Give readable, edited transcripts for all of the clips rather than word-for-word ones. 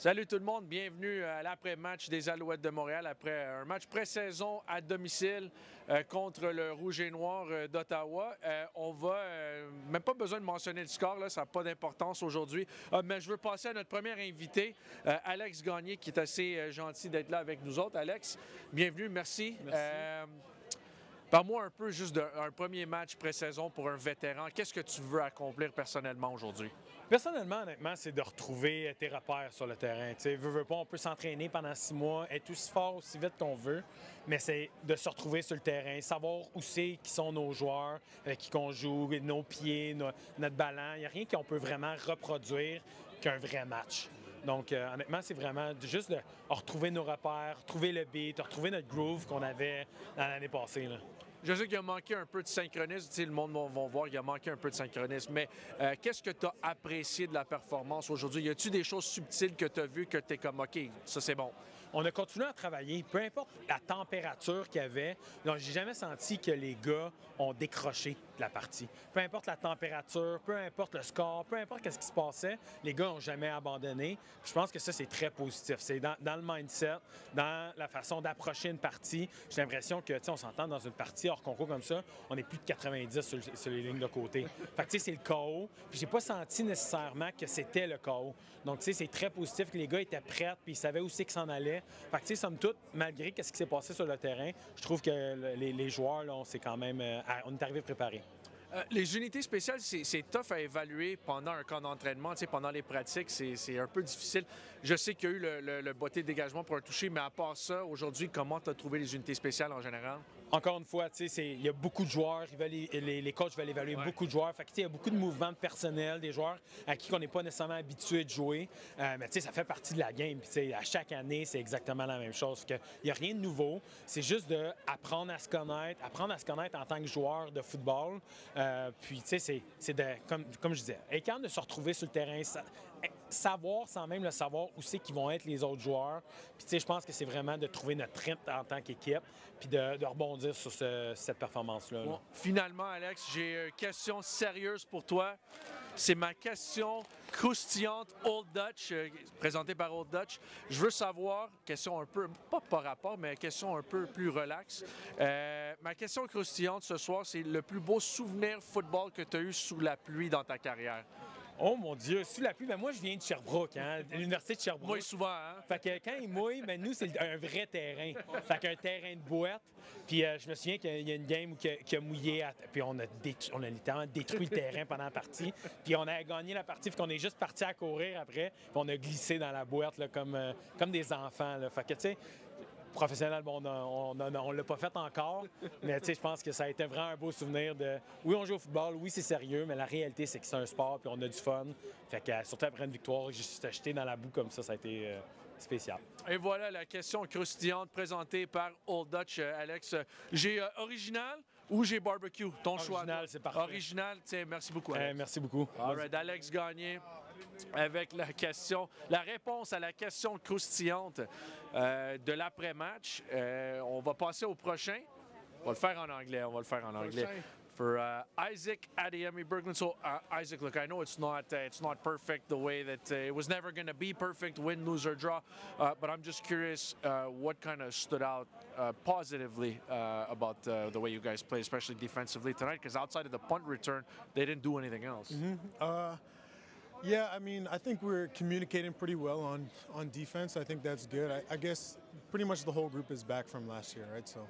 Salut tout le monde, bienvenue à l'après-match des Alouettes de Montréal après un match pré-saison à domicile contre le Rouge et Noir d'Ottawa. On va, même pas besoin de mentionner le score, là, ça n'a pas d'importance aujourd'hui, mais je veux passer à notre premier invité, Alex Gagné, qui est assez gentil d'être là avec nous autres. Alex, bienvenue, merci. Merci. Parle-moi un peu juste d'un premier match pré-saison pour un vétéran. Qu'est-ce que tu veux accomplir personnellement aujourd'hui? Personnellement, honnêtement, c'est de retrouver tes repères sur le terrain. Tu sais, veux pas, on peut s'entraîner pendant 6 mois, être aussi fort, aussi vite qu'on veut, mais c'est de se retrouver sur le terrain, savoir où c'est qui sont nos joueurs, avec qui qu'on joue, nos pieds, notre ballon. Il n'y a rien qu'on peut vraiment reproduire qu'un vrai match. Donc, honnêtement, c'est vraiment juste de retrouver nos repères, retrouver le beat, retrouver notre groove qu'on avait dans l'année passée, là. Je sais qu'il a manqué un peu de synchronisme. Tu sais, le monde va voir qu'il a manqué un peu de synchronisme. Mais qu'est-ce que tu as apprécié de la performance aujourd'hui? Y a-t-il des choses subtiles que tu as vues que tu es comme OK, ça c'est bon? On a continué à travailler, peu importe la température qu'il y avait. Donc, j'ai jamais senti que les gars ont décroché de la partie. Peu importe la température, peu importe le score, peu importe ce qui se passait, les gars n'ont jamais abandonné. Puis je pense que ça, c'est très positif. C'est dans le mindset, dans la façon d'approcher une partie. J'ai l'impression que, tu sais, on s'entend dans une partie hors concours comme ça, on est plus de 90 sur les lignes de côté. Fait que, tu sais, c'est le chaos. Puis j'ai pas senti nécessairement que c'était le chaos. Donc, tu sais, c'est très positif que les gars étaient prêts, puis ils savaient où c'est qu'ils s'en allaient. Fait que, tu sais, somme toute, malgré ce qui s'est passé sur le terrain, je trouve que les joueurs, là, on s'est quand même, on est arrivé préparés. Les unités spéciales, c'est tough à évaluer pendant un camp d'entraînement. Tu sais, pendant les pratiques, c'est un peu difficile. Je sais qu'il y a eu le botté de dégagement pour un toucher, mais à part ça, aujourd'hui, comment tu as trouvé les unités spéciales en général? Encore une fois, il y a beaucoup de joueurs, les coachs veulent évaluer beaucoup de joueurs. Fait que, il y a beaucoup de mouvements de personnel, des joueurs à qui on n'est pas nécessairement habitué de jouer. Mais ça fait partie de la game. Puis, à chaque année, c'est exactement la même chose. Il n'y a rien de nouveau. C'est juste d'apprendre à se connaître en tant que joueur de football. Puis, c'est comme je disais, être capable de se retrouver sur le terrain, savoir sans même le savoir où c'est qu'ils vont être les autres joueurs. Puis, je pense que c'est vraiment de trouver notre rythme en tant qu'équipe, puis de rebondir sur cette performance-là. Bon, finalement, Alex, j'ai une question sérieuse pour toi. C'est ma question croustillante Old Dutch, présentée par Old Dutch. Je veux savoir, question un peu, pas par rapport, mais question un peu plus relax. Ma question croustillante ce soir, c'est le plus beau souvenir football que tu as eu sous la pluie dans ta carrière. Oh mon Dieu, sous la pluie, ben moi je viens de Sherbrooke, hein, de l'université de Sherbrooke. Mouille souvent, hein? Fait que quand il mouille, ben nous c'est un vrai terrain. Fait qu'un terrain de boîte. Puis je me souviens qu'il y a une game où qui a mouillé, puis on a littéralement détruit le terrain pendant la partie. Puis on a gagné la partie, puis qu'on est juste parti à courir après, puis on a glissé dans la boîte là, comme des enfants. Là. Fait que tu sais, professionnel, bon, on l'a pas fait encore, mais je pense que ça a été vraiment un beau souvenir de... Oui, on joue au football, oui, c'est sérieux, mais la réalité, c'est que c'est un sport, puis on a du fun. Fait que, surtout après une victoire, juste jeté dans la boue comme ça a été spécial. Et voilà la question croustillante présentée par Old Dutch, Alex. J'ai original ou j'ai barbecue? Ton choix. Original, c'est parfait. Original, tiens, merci beaucoup, Alex. Merci beaucoup. All right, Alex Gagné avec la réponse à la question croustillante de l'après-match. On va passer au prochain. On va le faire en anglais. For Isaac Adeyemi Berglund. So Isaac, look, I know it's not perfect the way that it was never going to be perfect, win, lose or draw. But I'm just curious, what kind of stood out positively about the way you guys played, especially defensively tonight? Because outside of the punt return, they didn't do anything else. Mm-hmm. Yeah, I mean, I think we're communicating pretty well on defense. I think that's good. I guess pretty much the whole group is back from last year, right? So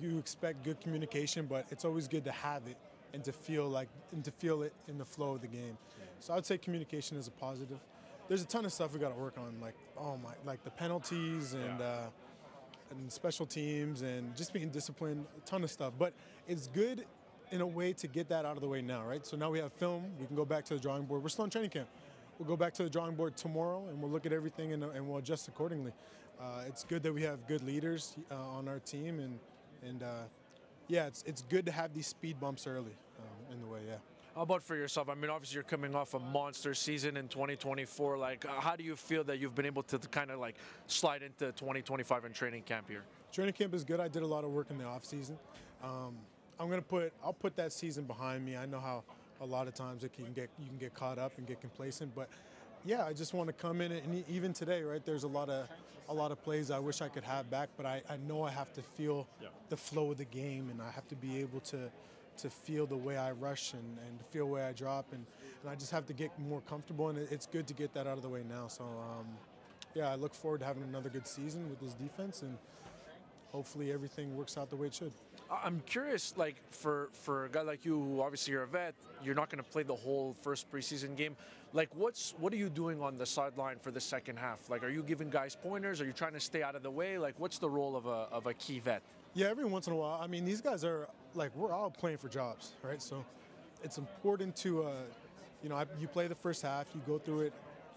you expect good communication, but it's always good to have it and to feel it in the flow of the game. So I would say communication is a positive. There's a ton of stuff we got to work on, like the penalties and special teams and just being disciplined. A ton of stuff, but it's good in a way to get that out of the way now, right? So now we have film, we can go back to the drawing board. We're still in training camp. We'll go back to the drawing board tomorrow and we'll look at everything and we'll adjust accordingly. It's good that we have good leaders on our team and yeah, it's good to have these speed bumps early in the way, yeah. How about for yourself? I mean, obviously you're coming off a monster season in 2024. Like, how do you feel that you've been able to kind of like slide into 2025 in training camp here? Training camp is good. I did a lot of work in the off season. I'll put that season behind me. I know how a lot of times you can get caught up and get complacent, but yeah, I just want to come in and even today, right? There's a lot of plays I wish I could have back, but I know I have to feel the flow of the game, and I have to be able to feel the way I rush and feel the way I drop, and I just have to get more comfortable, and it's good to get that out of the way now. So yeah, I look forward to having another good season with this defense, and hopefully everything works out the way it should. I'm curious, like for a guy like you, who obviously you're a vet, you're not going to play the whole first preseason game. Like, what are you doing on the sideline for the second half? Like, are you giving guys pointers? Are you trying to stay out of the way? Like, what's the role of a key vet? Yeah, every once in a while. I mean, these guys are like, we're all playing for jobs, right? So it's important to, you play the first half, you go through it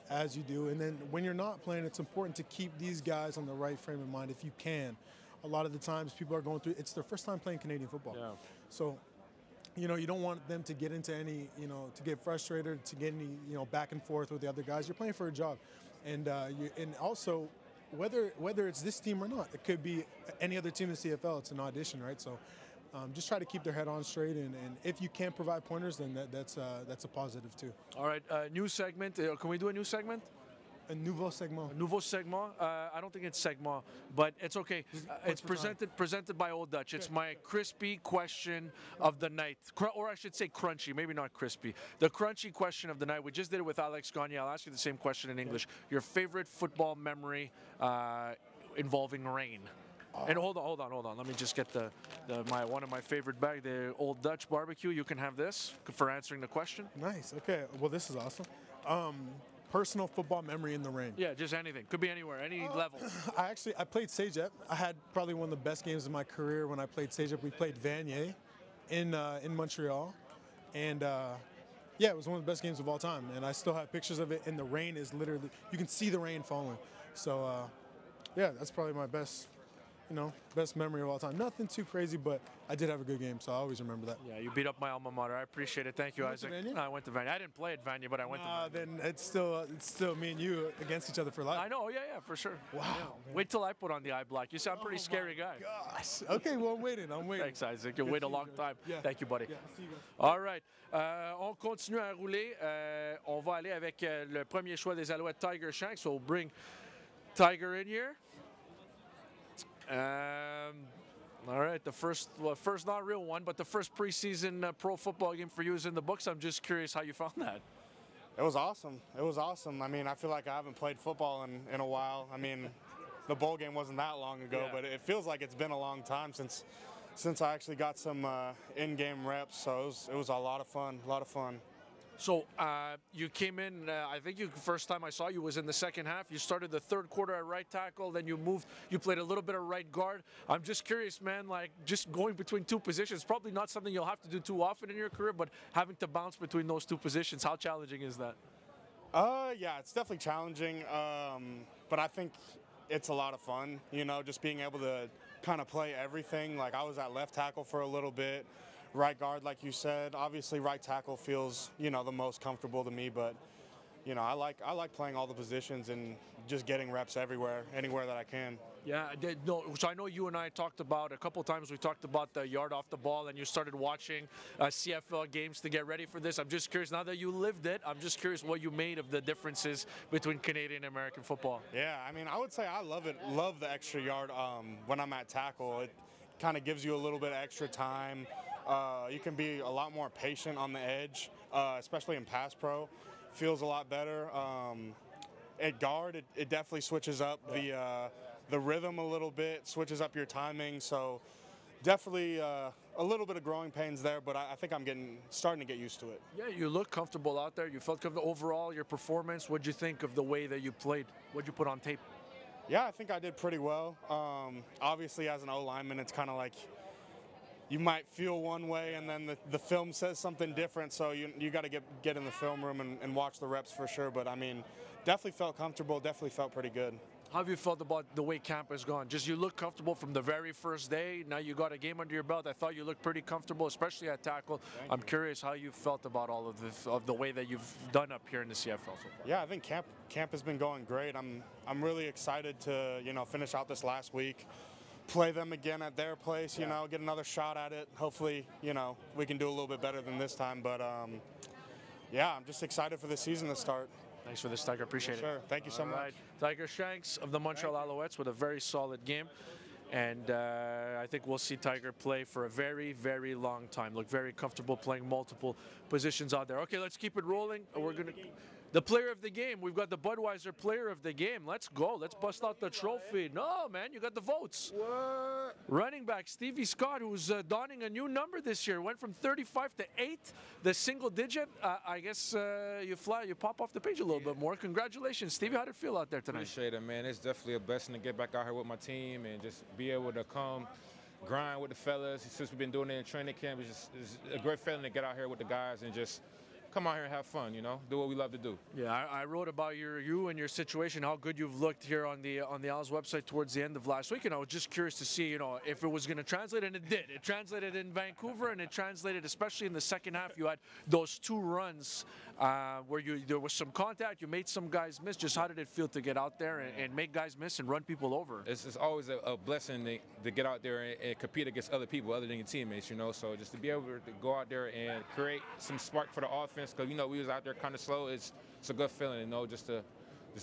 as you do, and then when you're not playing, it's important to keep these guys on the right frame of mind if you can. A lot of the times people are going through, it's their first time playing Canadian football. Yeah. So, you don't want them to get into any, to get frustrated, to get any, back and forth with the other guys. You're playing for a job. And also, whether it's this team or not, it could be any other team in the CFL, it's an audition, right? So just try to keep their head on straight, and if you can't provide pointers, then that's a positive too. All right, new segment. Can we do a new segment? A nouveau segment. A nouveau segment. I don't think it's segment, but it's okay. It's presented by Old Dutch. It's my crispy question of the night, or I should say crunchy, maybe not crispy. The crunchy question of the night. We just did it with Alex Gagne. I'll ask you the same question in English. Your favorite football memory involving rain. And hold on. Let me just get one of my favorite bags, the Old Dutch barbecue. You can have this for answering the question. Nice. Okay. Well, this is awesome. Personal football memory in the rain. Yeah, just anything. Could be anywhere, any level. I played Cégep. I had probably one of the best games of my career when I played Cégep. We played Vanier in Montreal, and yeah, it was one of the best games of all time. And I still have pictures of it. And the rain is literally, you can see the rain falling. So yeah, that's probably my best memory of all time. Nothing too crazy, but I did have a good game, so I always remember that. Yeah, you beat up my alma mater. I appreciate it. Thank you, Isaac. No, I went to Vanier. I didn't play at Vanier, but I went to Vanier. Then it's still me and you against each other for life. I know. Yeah, for sure. Wow. Yeah. Wait till I put on the eye black. You see, I'm a pretty scary guy. Gosh. Okay, well, I'm waiting. Thanks, Isaac. You'll wait a long time. Yeah. Thank you, buddy. Yeah, see you guys. All right. On continue à rouler. On va aller avec le premier choix des Alouettes, Tiger Shanks. So we'll bring Tiger in here. All right, the first not real one, but the first preseason pro football game for you is in the books. I'm just curious how you found that. It was awesome. It was awesome. I mean, I feel like I haven't played football in a while. I mean, the bowl game wasn't that long ago, but it feels like it's been a long time since I actually got some in-game reps. So it was a lot of fun. So you came in, I think first time I saw you was in the second half. You started the third quarter at right tackle, then you played a little bit of right guard. I'm just curious, man, like just going between two positions, probably not something you'll have to do too often in your career, but having to bounce between those two positions, how challenging is that? Yeah, it's definitely challenging, but I think it's a lot of fun, just being able to kind of play everything. Like I was at left tackle for a little bit. Right guard, like you said, obviously right tackle feels, the most comfortable to me, but, I like playing all the positions and just getting reps anywhere that I can. Yeah, so I know you and I talked about, a couple times we talked about the yard off the ball, and you started watching CFL games to get ready for this. I'm just curious, now that you lived it, I'm just curious what you made of the differences between Canadian and American football. Yeah, I mean, I would say I love the extra yard when I'm at tackle. It kind of gives you a little bit of extra time. You can be a lot more patient on the edge, especially in pass pro. Feels a lot better. At guard, it definitely switches up the rhythm a little bit, switches up your timing. So definitely a little bit of growing pains there, but I think I'm starting to get used to it. Yeah, you look comfortable out there. You felt comfortable overall. Your performance. What'd you think of the way that you played? What'd you put on tape? Yeah, I think I did pretty well. Obviously, as an O-lineman, it's kind of like you might feel one way and then the film says something different, so you got to get in the film room and watch the reps for sure. But I mean, definitely felt comfortable, definitely felt pretty good. How have you felt about the way camp has gone? Just you look comfortable from the very first day. Now you got a game under your belt. I thought you looked pretty comfortable, especially at tackle. I'm curious how you felt about all of the way that you've done up here in the CFL so far. Yeah, I think camp has been going great. I'm really excited to finish out this last week, play them again at their place. Get another shot at it. Hopefully we can do a little bit better than this time. But yeah, I'm just excited for the season to start. Thanks for this, Tiger. Appreciate it. Sure. Thank you so All much. right. Tiger Shanks of the Montreal Alouettes with a very solid game. And I think we'll see Tiger play for a very, very long time. Look very comfortable playing multiple positions out there. Okay, let's keep it rolling. We're going to... The player of the game. We've got the Budweiser player of the game. Let's go. Let's bust out the trophy. No, man, you got the votes. What? Running back Stevie Scott, who's donning a new number this year, went from 35 to 8, the single digit. I guess you pop off the page a little bit more. Congratulations, Stevie. How did it feel out there tonight? Appreciate it, man. It's definitely a blessing to get back out here with my team and just be able to come grind with the fellas. Since we've been doing it in training camp, it's a great feeling to get out here with the guys and just come out here and have fun, you know, do what we love to do. Yeah, I wrote about you and your situation, how good you've looked here on the Owls website towards the end of last week, and I was just curious to see, you know, if it was going to translate, and it did. It translated in Vancouver, and it translated especially in the second half. You had those 2 runs where there was some contact, you made some guys miss. Just how did it feel to get out there and make guys miss and run people over? It's always a blessing to get out there and compete against other people other than your teammates, you know, so just to be able to go out there and create some spark for the offense, because, you know, we was out there kind of slow. It's a good feeling, you know, just to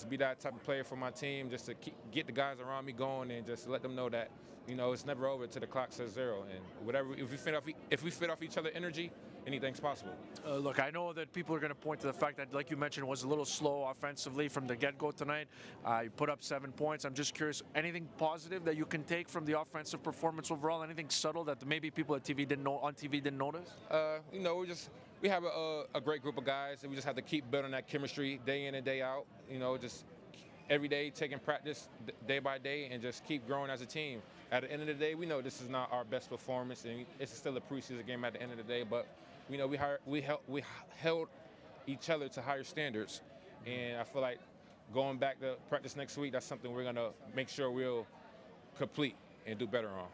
be that type of player for my team, just to get the guys around me going and just let them know that, you know, it's never over till the clock says 0. And whatever, if we fit off each other energy, anything's possible. Look, I know that people are going to point to the fact that, like you mentioned, was a little slow offensively from the get-go tonight. You put up 7 points. I'm just curious, anything positive that you can take from the offensive performance overall? Anything subtle that maybe people on TV didn't notice? You know, we have a great group of guys, and we just have to keep building that chemistry day in and day out. You know, just every day taking practice day by day and just keep growing as a team. At the end of the day, we know this is not our best performance, and it's still a preseason game at the end of the day. But you know, we held each other to higher standards, and I feel like going back to practice next week, that's something we're gonna make sure we'll complete and do better on.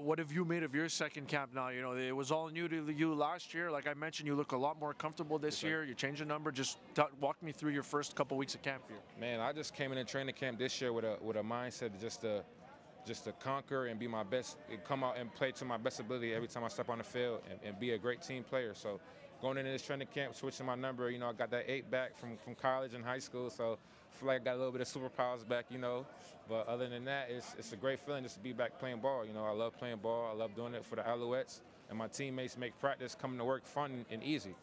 What have you made of your second camp now? You know, it was all new to you last year. Like I mentioned, you look a lot more comfortable this year. You changed the number. Just walk me through your first couple weeks of camp here. Man, I just came in training camp this year with a mindset just to conquer and be my best, and come out and play to my best ability every time I step on the field and be a great team player. So going into this training camp, switching my number, you know, I got that 8 back from college and high school. So I feel like I got a little bit of superpowers back, you know. But other than that, it's a great feeling just to be back playing ball. You know, I love playing ball. I love doing it for the Alouettes. And my teammates make practice coming to work fun and easy.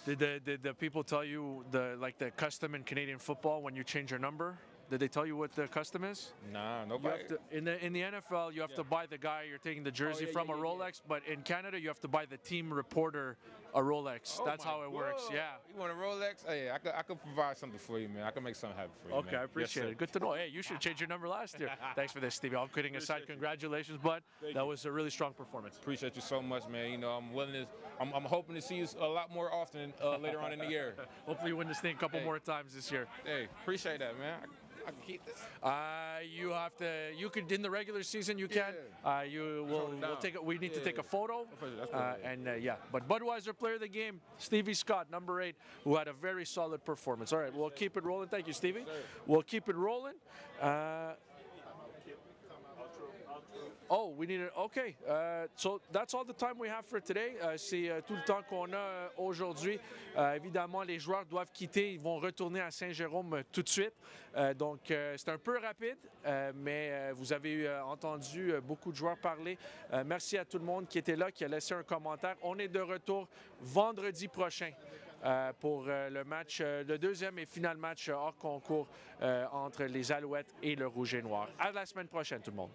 Did the people tell you the custom in Canadian football when you change your number? Did they tell you what the custom is? Nah, nobody. In the NFL, you have to buy the guy you're taking the jersey from a Rolex, but in Canada, you have to buy the team reporter a Rolex. That's how it works. Yeah. You want a Rolex? Hey, I could provide something for you, man. I can make something happen for you. Okay, man. I appreciate it. Good to know. Hey, you should change your number last year. Thanks for this, Stevie. All kidding aside, congratulations, bud. That was a really strong performance. Appreciate you so much, man. You know, I'm hoping to see you a lot more often later on in the year. Hopefully, you win this thing a couple more times this year. Hey, appreciate that, man. I can keep this. You have to. You could in the regular season. You can. We'll take it. We need to take a photo. Yeah. But Budweiser player of the game, Stevie Scott, number 8, who had a very solid performance. All right, we'll keep it rolling. Thank you, Stevie. We'll keep it rolling. We need it. Okay, so that's all the time we have for today. C'est tout le temps qu'on a aujourd'hui. Évidemment, les joueurs doivent quitter. Ils vont retourner à Saint-Jérôme tout de suite. Donc, c'est un peu rapide, mais vous avez entendu beaucoup de joueurs parler. Merci à tout le monde qui était là, qui a laissé un commentaire. On est de retour vendredi prochain. Pour le match, le deuxième et final match hors concours entre les Alouettes et le Rouge et Noir. À la semaine prochaine, tout le monde.